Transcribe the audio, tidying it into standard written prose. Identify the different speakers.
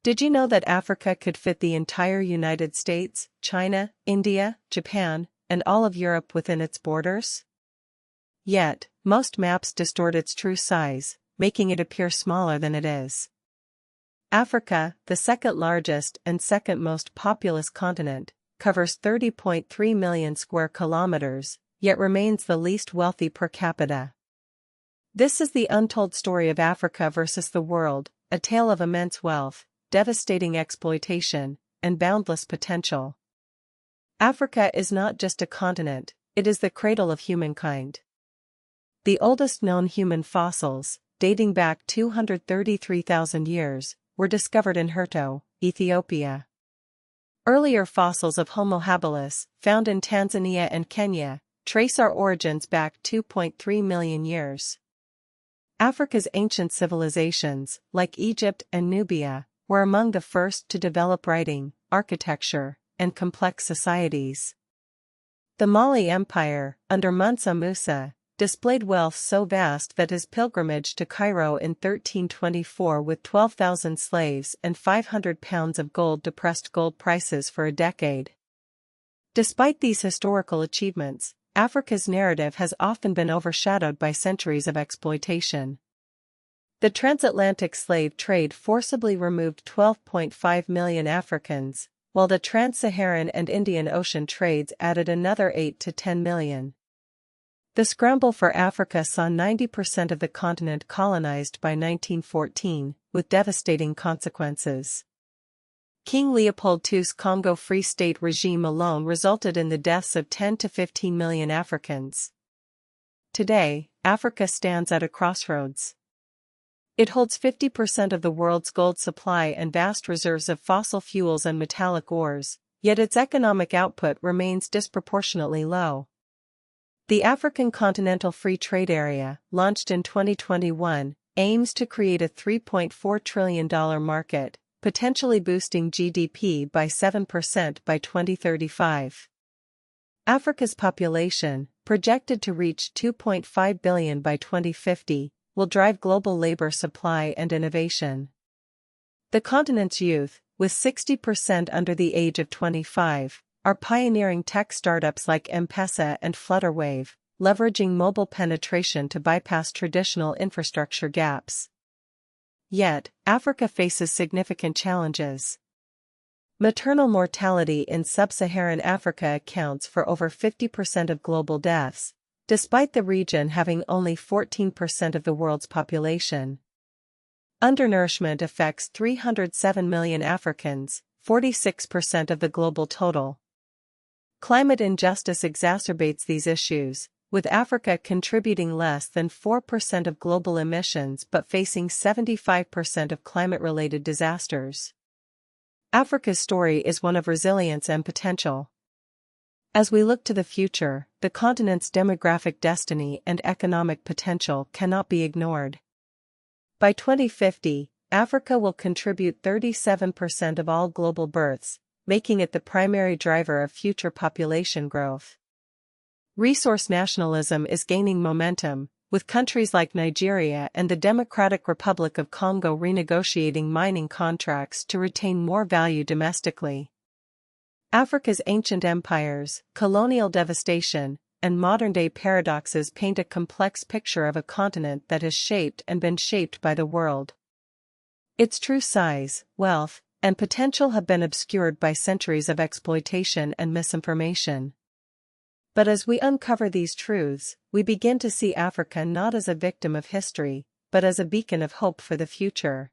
Speaker 1: Did you know that Africa could fit the entire United States, China, India, Japan, and all of Europe within its borders? Yet, most maps distort its true size, making it appear smaller than it is. Africa, the second largest and second most populous continent, covers 30.3 million square kilometers, yet remains the least wealthy per capita. This is the untold story of Africa versus the world, a tale of immense wealth, devastating exploitation, and boundless potential. Africa is not just a continent, it is the cradle of humankind. The oldest known human fossils, dating back 233,000 years, were discovered in Herto, Ethiopia. Earlier fossils of Homo habilis, found in Tanzania and Kenya, trace our origins back 2.3 million years. Africa's ancient civilizations, like Egypt and Nubia, were among the first to develop writing, architecture, and complex societies. The Mali Empire, under Mansa Musa, displayed wealth so vast that his pilgrimage to Cairo in 1324 with 12,000 slaves and 500 pounds of gold depressed gold prices for a decade. Despite these historical achievements, Africa's narrative has often been overshadowed by centuries of exploitation. The transatlantic slave trade forcibly removed 12.5 million Africans, while the trans-Saharan and Indian Ocean trades added another 8 to 10 million. The scramble for Africa saw 90% of the continent colonized by 1914, with devastating consequences. King Leopold II's Congo Free State regime alone resulted in the deaths of 10 to 15 million Africans. Today, Africa stands at a crossroads. It holds 50% of the world's gold supply and vast reserves of fossil fuels and metallic ores, yet its economic output remains disproportionately low. The African Continental Free Trade Area, launched in 2021, aims to create a $3.4 trillion market, potentially boosting GDP by 7% by 2035. Africa's population, projected to reach 2.5 billion by 2050, will drive global labor supply and innovation. The continent's youth, with 60% under the age of 25, are pioneering tech startups like M-Pesa and Flutterwave, leveraging mobile penetration to bypass traditional infrastructure gaps. Yet, Africa faces significant challenges. Maternal mortality in sub-Saharan Africa accounts for over 50% of global deaths, despite the region having only 14% of the world's population. Undernourishment affects 307 million Africans, 46% of the global total. Climate injustice exacerbates these issues, with Africa contributing less than 4% of global emissions but facing 75% of climate-related disasters. Africa's story is one of resilience and potential. As we look to the future, the continent's demographic destiny and economic potential cannot be ignored. By 2050, Africa will contribute 37% of all global births, making it the primary driver of future population growth. Resource nationalism is gaining momentum, with countries like Nigeria and the Democratic Republic of Congo renegotiating mining contracts to retain more value domestically. Africa's ancient empires, colonial devastation, and modern-day paradoxes paint a complex picture of a continent that has shaped and been shaped by the world. Its true size, wealth, and potential have been obscured by centuries of exploitation and misinformation. But as we uncover these truths, we begin to see Africa not as a victim of history, but as a beacon of hope for the future.